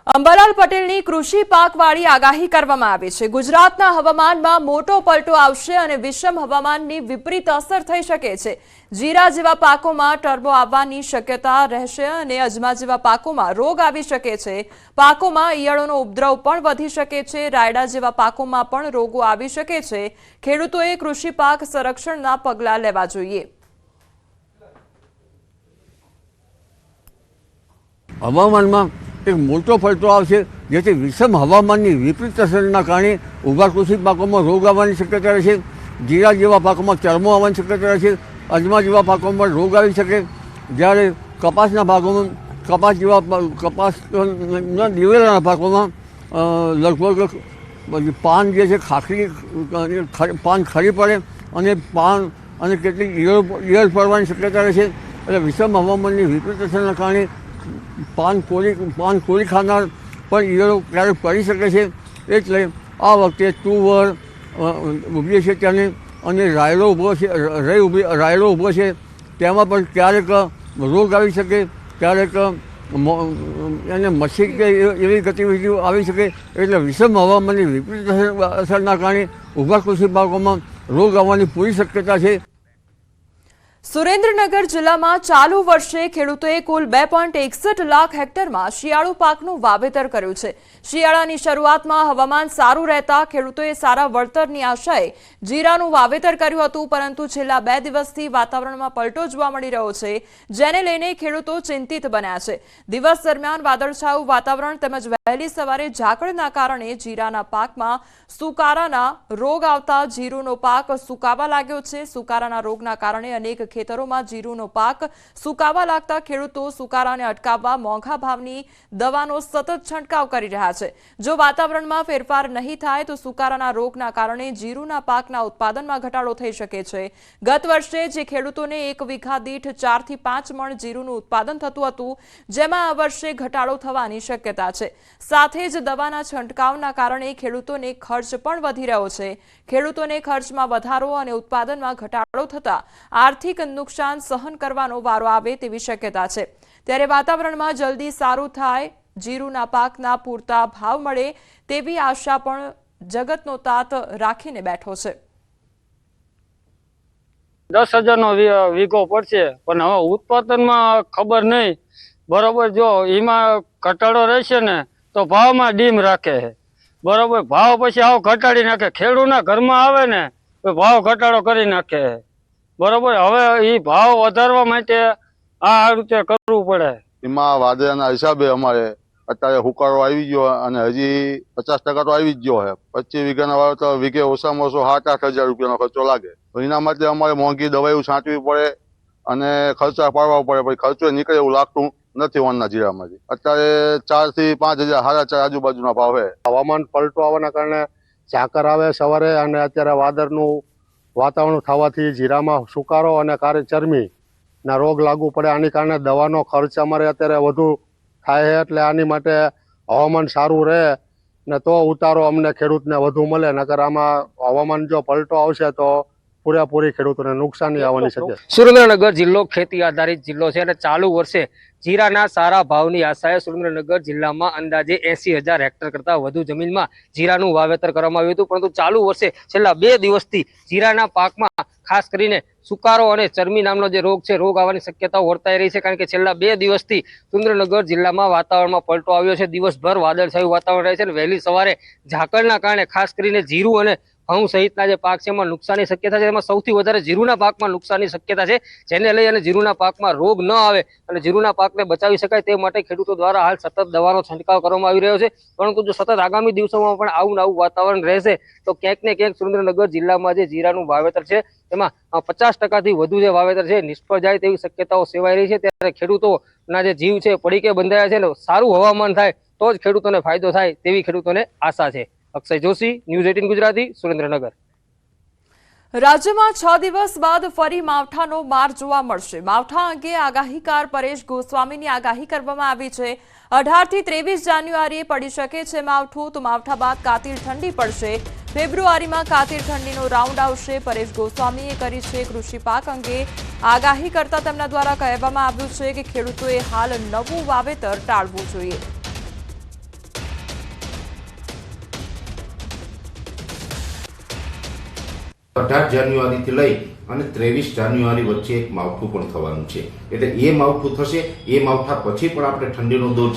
અંબાલાલ પટેલની કૃષિ પાકવાળી આગાહી કરવામાં આવી છે। ગુજરાતના હવામાનમાં મોટો પલટો આવશે અને વિષમ હવામાનની વિપરીત અસર થઈ શકે છે। જીરા જેવા પાકોમાં ટર્બો આવવાની શક્યતા રહેશે અને અજમા જેવા પાકોમાં રોગ આવી શકે છે। પાકોમાં ઈયળોનો ઉપદ્રવ પણ વધી શકે છે। રાયડા જેવા પાકોમાં પણ રોગો આવી શકે છે। ખેડૂતોએ કૃષિ પાક સંરક્ષણના પગલાં લેવા જોઈએ। હવામાનમાં એક મોટો પલટો આવશે, જેથી વિષમ હવામાનની વિપરીત અસરના કારણે ઊભા કૃષિ પાકોમાં રોગ આવવાની શક્યતા રહેશે। જીરા જેવા પાકોમાં ચરમો આવવાની શક્યતા રહેશે। અજમા જેવા પાકોમાં રોગ આવી શકે। જ્યારે કપાસના ભાગોમાં કપાસના દિવેલાના પાકોમાં લગભગ પાન જે છે ખાખરી પાન ખરી પડે અને પાન અને કેટલીક ઈયળ પડવાની શક્યતા રહેશે। એટલે વિષમ હવામાનની વિપરીત અસરના કારણે પાન કોળી ખાનાર પણ ઈયળો ક્યારેક પડી શકે છે। એટલે આ વખતે તુવર ઊભી છે તેને અને રાયડો ઊભો છે તેમાં પણ ક્યારેક રોગ આવી શકે, ક્યારેક એને મચ્છી કે એવી ગતિવિધિઓ આવી શકે। એટલે વિષમ હવામાનની વિપરીત અસરના કારણે ઊભા કૃષિ પાકોમાં રોગ આવવાની પૂરી શક્યતા છે। સુરેન્દ્રનગર જિલ્લામાં ચાલુ વર્ષે ખેડૂતોએ કુલ 2.61 લાખ હેક્ટરમાં શિયાળુ પાકનું વાવેતર કર્યું છે। શિયાળાની શરૂઆતમાં હવામાન સારું રહેતા ખેડૂતોએ સારા વળતરની આશાએ જીરાનું વાવેતર કર્યું હતું, પરંતુ છેલ્લા 2 દિવસથી વાતાવરણમાં પલટો જોવા મળી રહ્યો છે, જેને લઈને ખેડૂતો ચિંતિત બન્યા છે। દિવસ દરમિયાન વાદળછાયું વાતાવરણ તેમજ વહેલી સવારે ઝાકળના કારણે જીરાના પાકમાં સુકારાના રોગ આવતા જીરુનો પાક સુકાવા લાગ્યો છે। સુકારાના રોગના કારણે અનેક ખેતરોમાં જીરુનો પાક સુકાવા લાગતા ખેડૂતો સુકારાને અટકાવવા મોંઘા ભાવની દવાનો સતત છંટકાવ કરી રહ્યા છે। જો વાતાવરણમાં ફેરફાર નહીં થાય તો સુકારાના રોગના કારણે જીરુના પાકના ઉત્પાદનમાં ઘટાડો થઈ શકે છે। ગત વર્ષે જે ખેડૂતોને 1 વીઘા દીઠ 4 થી 5 મણ જીરુનું ઉત્પાદન થતું હતું, જેમાં આ વર્ષે ઘટાડો થવાની શક્યતા છે। સાથે જ દવાના છંટકાવના કારણે ખેડૂતોને ખર્ચ પણ વધી રહ્યો છે। ખેડૂતોને ખર્ચમાં વધારો અને ઉત્પાદનમાં ઘટાડો થતા આર્થિક નુકસાન સહન કરવાનો વારો આવે તેવી શક્યતા છે। ત્યારે વાતાવરણમાં જલ્દી સારું થાય, જીરુના પાકના પૂરતા ભાવ મળે તેવી આશા પણ જગતનો તાત રાખીને બેઠો છે। 10,000નો વીઘો પડશે, પણ હવે ઉત્પાદનમાં ખબર નહીં બરોબર। જો એમાં ઘટાડો રહેશે ને તો ભાવમાં ડીમ રાખે છે બરોબર। ભાવ પછી આવો ઘટાડી નાખે, ખેડૂતના ઘરમાં આવે ને તો ભાવ ઘટાડો કરી નાખે બરોબર। હવે એ ભાવ વધારવા માટે આ રીતે કરવું પડે। એમાં વાદળાના હિસાબે અમારે અત્યારે હુકારો આવી ગયો અને હજી 50% તો આવી જ ગયો છે। 25 વીઘાના વાવેતર વીઘે ઓછામાં ઓછો 7-8 હજાર રૂપિયાનો ખર્ચો લાગે। તો એના માટે અમારે મોંઘી દવાઈઓ છાંટવી પડે અને ખર્ચા પાડવા પડે, પછી ખર્ચો નીકળે એવું લાગતું નથી વાનના જીરામાંથી। અત્યારે 4 થી 5 હજાર 4.5 આજુબાજુના ભાવ છે। હવામાન પલટો આવવાના કારણે ઝાકર આવે સવારે અને અત્યારે વાદળનું વાતાવરણ થવાથી જીરામાં સુકારો અને ચરમીના રોગ લાગુ પડે। આની કારણે દવાનો ખર્ચ અમારે અત્યારે વધુ થાય છે। એટલે આની માટે હવામાન સારું રહે ને તો ઉતારો અમને ખેડૂતને વધુ મળે, નકર આમાં હવામાન જો પલટો આવશે તો પૂરેપૂરી ખેડૂતોને નુકસાની આવવાની શકે। સુરેન્દ્રનગર જિલ્લો ખેતી આધારિત જિલ્લો છે અને ચાલુ વર્ષે જીરાના સારા ભાવની આશાએ સુરેન્દ્રનગર જિલ્લામાં અંદાજે 80,000 હેક્ટર કરતા વધુ જમીનમાં જીરાનું વાવેતર કરવામાં આવ્યું હતું, પરંતુ ચાલુ વર્ષે છેલ્લા 2 દિવસથી જીરાના પાકમાં ખાસ કરીને સુકારો અને ચરમી નામનો જે રોગ છે, રોગ આવવાની શક્યતાઓ વર્તાઈ રહી છે। કારણ કે છેલ્લા 2 દિવસથી સુરેન્દ્રનગર જિલ્લામાં વાતાવરણમાં પલટો આવ્યો છે। દિવસભર વાદળછાયું વાતાવરણ રહે છે અને વહેલી સવારે ઝાકળના કારણે ખાસ કરીને જીરું અને ઘઉં સહિતના જે પાક છે એમાં નુકસાનની શક્યતા છે। એમાં સૌથી વધારે જીરુના પાકમાં નુકસાનની શક્યતા છે, જેને લઈ અને જીરુના પાકમાં રોગ ન આવે અને જીરુના પાકને બચાવી શકાય તે માટે ખેડૂતો દ્વારા હાલ સતત દવાનો છંટકાવ કરવામાં આવી રહ્યો છે। પરંતુ જો સતત આગામી દિવસોમાં પણ આવું વાતાવરણ રહેશે તો ક્યાંક ને ક્યાંક સુરેન્દ્રનગર જિલ્લામાં જે જીરાનું વાવેતર છે તેમાં 50%થી વધુ જે વાવેતર છે નિષ્ફળ જાય તેવી શક્યતાઓ સેવાઈ રહી છે। ત્યારે ખેડૂતોના જે જીવ છે પડીકે બંધાયા છે ને સારું હવામાન થાય તો જ ખેડૂતોને ફાયદો થાય તેવી ખેડૂતોને આશા છે। અક્ષય જોશી, ન્યૂઝ 18 ગુજરાતી, સુરેન્દ્રનગર। રાજ્યમાં 6 દિવસ બાદ ફરી માવઠાનો માર જોવા મળશે। માવઠા અંગે આગાહીકાર પરેશ ગોસ્વામીની આગાહી કરવામાં આવી છે। 18 થી 23 જાન્યુઆરીએ પડી શકે છે માવઠું, તો માવઠા બાદ કાતિલ ઠંડી પડશે। ફેબ્રુઆરીમાં કાતિલ ઠંડીનો રાઉન્ડ આવશે। પરેશ ગોસ્વામીએ કરી છે કૃષિ પાક અંગે આગાહી કરતા તેમના દ્વારા કહેવામાં આવ્યું છે કે ખેડૂતોએ હાલ નવું વાવેતર ટાળવું જોઈએ। 18 જાન્યુઆરીથી લઈ અને 23 જાન્યુઆરી વચ્ચે એક માવઠું પણ થવાનું છે. એટલે એ માવઠું થશે, એ માવઠા પછી પણ આપણે ઠંડીનો દોર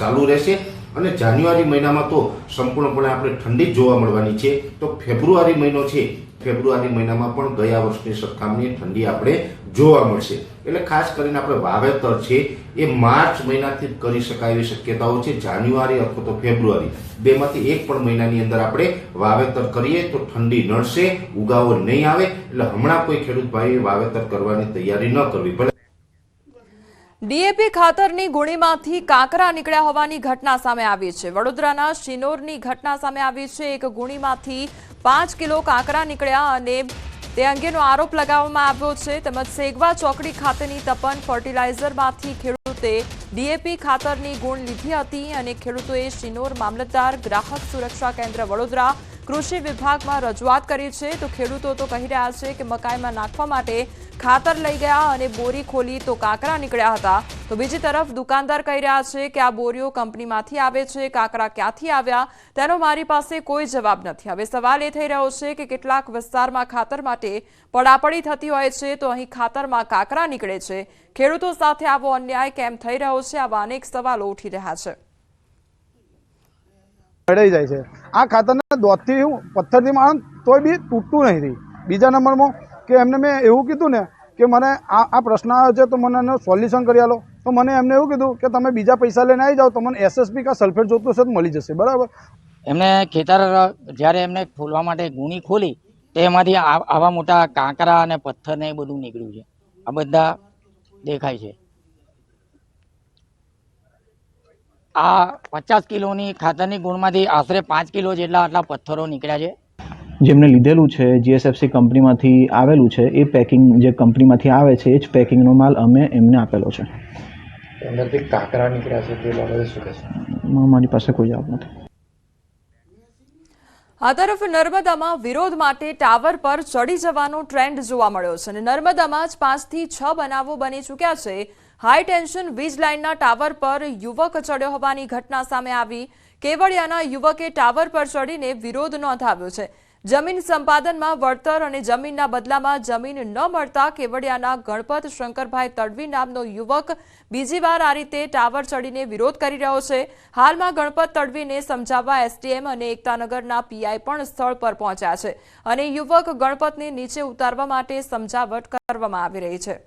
ચાલુ રહેશે અને જાન્યુઆરી મહિનામાં તો સંપૂર્ણપણે આપણે ઠંડી જોવા મળવાની છે. તો ફેબ્રુઆરી મહિનો છે, ફેબ્રુઆરી મહિનામાં પણ ગયા વર્ષની સરખામણીએ ઠંડી આપણે જોવા મળશે. એટલે ખાસ કરીને આપણે વાવેતર છે એ માર્ચ મહિનાથી જ કરી શકાય એવી શક્યતાઓ છે. જાન્યુઆરી અથવા તો ફેબ્રુઆરી બેમાંથી એક પણ મહિનાની અંદર આપણે વાવેતર કરીએ તો ઠંડી નડશે, ઉગાવો નહીં આવે. એટલે હમણાં કોઈ ખેડૂત ભાઈએ વાવેતર કરવાની તૈયારી ન કરવી. ભલે ડીએપી ખાતરની ગુણીમાંથી કાંકરા નીકળ્યા હોવાની ઘટના સામે આવી છે. વડોદરાના શિનોરની ઘટના સામે આવી છે. એક ગુણીમાંથી 5 કિલો કાંકરા નીકળ્યા અને તે અંગેનો આરોપ લગાવવામાં આવ્યો છે. તેમજ સેગવા ચોકડી ખાતેની તપન ફર્ટિલાઇઝરમાંથી ખેડૂતે ડીએપી ખાતરની ગુણ લીધી હતી અને ખેડૂતોએ શિનોર મામલતદાર, ગ્રાહક સુરક્ષા કેન્દ્ર વડોદરા, કૃષિ વિભાગમાં રજૂઆત કરી છે. તો ખેડૂતો તો કહી રહ્યા છે કે મકાઈમાં નાખવા માટે ખાતર લઈ ગયા અને બોરી ખોલી તો કાંકરા નીકળ્યા હતા. તો બીજી તરફ દુકાનદાર કહી રહ્યા છે કે આ બોરીઓ કંપનીમાંથી આવે છે, કાંકરા ક્યાંથી આવ્યા તેનો મારી પાસે કોઈ જવાબ નથી. હવે સવાલ એ થઈ રહ્યો છે કે કેટલાક વિસ્તારમાં ખાતર માટે પડાપડી થતી હોય છે તો અહીં ખાતરમાં કાંકરા નીકળે છે. ખેડૂતો સાથે આવો અન્યાય કેમ થઈ રહ્યો છે? આવા અનેક સવાલો ઉઠી રહ્યા છે. અડાઈ જાય છે આ ખાતરને દોધથી પથ્થરથી માણ તોય બી તૂટતું નથી. બીજા નંબરમાં કે એમને મેં એવું કીધું ને કે મને આ પ્રશ્ન આવ્યો છે તો મને એનું સોલ્યુશન કરી આલો. તો મને એમને એવું કીધું કે તમે બીજા પૈસા લઈને આવી જાઓ તો મને એસએસપી કા સલ્ફેટ જોતું હશે તો મળી જશે. બરાબર. એમને ખેતર જ્યારે એમને ખોલવા માટે ગુણી ખોલી તો એમાંથી આવા મોટા કાંકરા અને પથ્થર ને એ બધું નીકળ્યું છે. આ બધા દેખાય છે. આ 50 કિલોની ખાતરની ગુણમાંથી આશરે 5 કિલો જેટલા આટલા પથ્થરો નીકળ્યા છે. જેમને લીધેલું છે જીએસએફસી કંપનીમાંથી આવેલું છે એ પેકિંગ જે કંપનીમાંથી આવે છે એ જ પેકિંગનો માલ અમે એમને આપેલો છે. અંદરથી કાંકરા નીકળ્યા છે તે બાબતે શું કહેશો? મારી પાસે કોઈ જવાબ નથી. આ તરફ નર્મદામાં વિરોધ માટે ટાવર પર ચડી જવાનો ટ્રેન્ડ જોવા મળ્યો છે અને નર્મદામાં જ 5 થી 6 બનાવો બની ચૂક્યા છે. હાઈ ટેન્શન વીજ લાઇનના ટાવર પર યુવક ચડ્યો હોવાની ઘટના સામે આવી. કેવડિયાના યુવકે ટાવર પર ચડીને વિરોધ નોંધાવ્યો છે. જમીન સંપાદનમાં વળતર અને જમીનના બદલામાં જમીન ન મળતા કેવડિયાના ગણપત શંકરભાઈ તડવી નામનો યુવક બીજી વાર આ રીતે ટાવર ચડીને વિરોધ કરી રહ્યો છે. હાલમાં ગણપત તડવીને સમજાવવા એસટીએમ અને એકતાનગરના પીઆઈ પણ સ્થળ પર પહોંચ્યા છે અને યુવક ગણપતને નીચે ઉતારવા માટે સમજાવટ કરવામાં આવી રહી છે.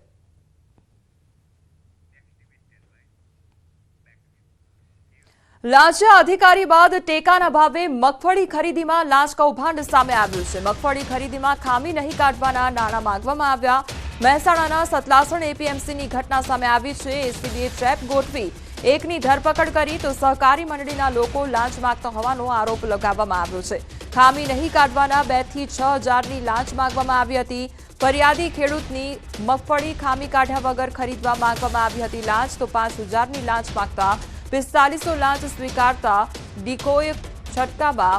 લાંચા અધિકારી બાદ ટેકાના ભાવે મગફળી ખરીદીમાં લાંચ કૌભાંડ સામે આવ્યું છે. મગફળી ખરીદીમાં ખામી નહીં કાઢવાના નાણાં માંગવામાં આવ્યા. મહેસાણાના સતલાસણ એપીએમસીની ઘટના સામે આવી છે. એસીબીએ ટ્રેપ ગોઠવી એકની ધરપકડ કરી તો સહકારી મંડળીના લોકો લાંચ માંગતા હોવાનો આરોપ લગાવવામાં આવ્યો છે. ખામી નહીં કાઢવાના 2 થી 6 હજારની લાંચ માંગવામાં આવી હતી. ફરિયાદી ખેડૂતની મગફળી ખામી કાઢ્યા વગર ખરીદવા માંગવામાં આવી હતી લાંચ. તો 5000ની લાંચ માંગતા 4500 લાંચ સ્વીકારતા ડિકોય છટકાવા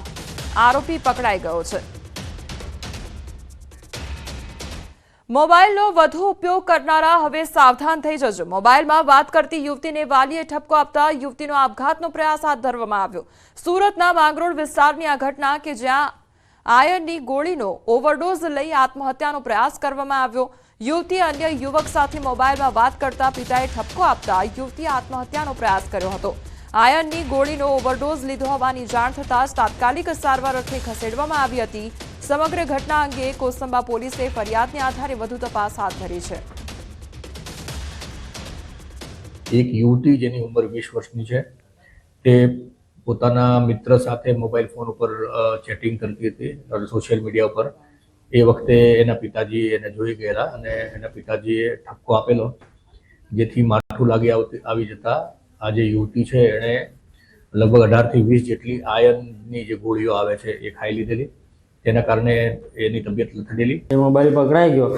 આરોપી પકડાઈ ગયો છે. મોબાઈલનો વધુ ઉપયોગ કરનારા હવે સાવધાન થઈ જજો. મોબાઈલમાં વાત કરતી યુવતીને વાલીએ ઠપકો આપતા યુવતીનો આપઘાતનો પ્રયાસ હાથ ધરવામાં આવ્યો. સુરતના માંગરોળ વિસ્તારની આ ઘટના કે જ્યાં આયર્નની ગોળીનો ઓવરડોઝ લઈ આત્મહત્યાનો પ્રયાસ કરવામાં આવ્યો. યુવતી અન્ય યુવક સાથે મોબાઈલમાં વાત કરતા પિતાએ ઠપકો આપતા યુવતીએ આત્મહત્યાનો પ્રયાસ કર્યો હતો. આયર્નની ગોળીનો ઓવરડોઝ લીધો હોવાની જાણ થતાં જ તાત્કાલિક સારવાર અર્થે ખસેડવામાં આવી હતી. સમગ્ર ઘટના અંગે કોસંબા પોલીસે ફરિયાદને આધારે વધુ તપાસ હાથ ધરી છે. એક યુવતી જેની ઉંમર 20 વર્ષની છે તે પોતાના મિત્ર સાથે મોબાઈલ ફોન ઉપર ચેટિંગ કરતી હતી સોશિયલ મીડિયા ઉપર. એ વખતે એના પિતાજી એને જોઈ ગયેલા અને એના પિતાજીએ ઠપકો આપેલો, જેથી માઠું લાગી આવી જતા આ જે યુવતી છે એણે લગભગ 18 થી 20 જેટલી આયર્નની જે ગોળીઓ આવે છે એ ખાઈ લીધેલી. તેના કારણે એની તબિયત લથડેલી. મોબાઈલ પકડાઈ ગયો.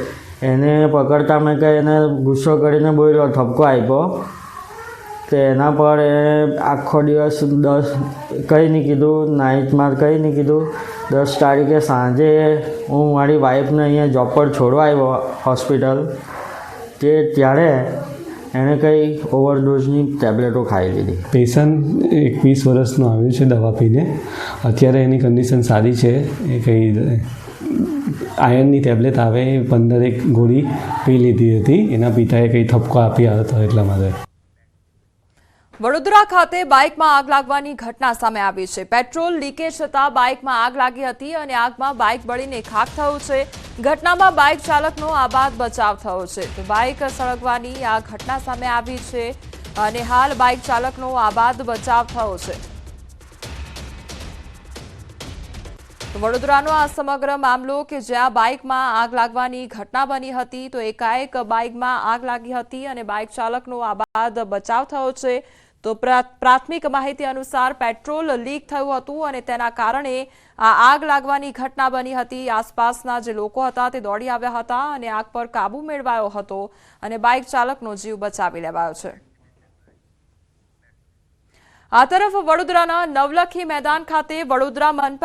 એને પકડતા મેં કંઈ એને ગુસ્સો કરીને બોલ્યો, ઠપકો આપ્યો. તો એના પર એ આખો દિવસ 10 કંઈ નહીં કીધું, નાઇટમાં કંઈ નહીં કીધું. 10 તારીખે સાંજે હું મારી વાઈફને અહીંયા જોબ પર છોડવા આવ્યો હોસ્પિટલ. ત્યારે એણે કંઈ ઓવરડોઝની ટેબ્લેટો ખાઈ લીધી. પેશન્ટ 21 વર્ષનો આવ્યો છે દવા પીને. અત્યારે એની કન્ડિશન સારી છે. એ કંઈ આયર્નની ટેબ્લેટ આવે એ 15 ગોળી પી લીધી હતી. એના પિતાએ કંઈ ઠપકો આપ્યા હતો એટલા માટે. વડોદરા ખાતે બાઇકમાં આગ લાગવાની ઘટના સામે આવી છે. પેટ્રોલ લીકેજ થતાં બાઇકમાં આગ લાગી હતી અને આગમાં બાઇક બળીને ખાખ થયું છે. ઘટનામાં બાઇક ચાલકનો આબાદ બચાવ થયો છે. તો બાઇક સળગવાની આ ઘટના સામે આવી છે અને હાલ બાઇક ચાલકનો આબાદ બચાવ થયો છે. તો વડોદરાનો આ સમગ્ર મામલો કે જ્યાં બાઇકમાં આગ લાગવાની ઘટના બની હતી તો એકાએક બાઇકમાં આગ લાગી હતી અને બાઇક ચાલકનો આબાદ બચાવ થયો છે. તો પ્રાથમિક માહિતી અનુસાર પેટ્રોલ લીક થયું હતું અને તેના કારણે આ આગ લાગવાની ઘટના બની હતી. આસપાસના જે લોકો હતા તે દોડી આવ્યા હતા અને આગ પર કાબુ મેળવાયો હતો અને બાઇક ચાલકનો જીવ બચાવી લેવાયો છે. આ તરફ વડોદરાના નવલખી મેદાન ખાતે વડોદરા મનપા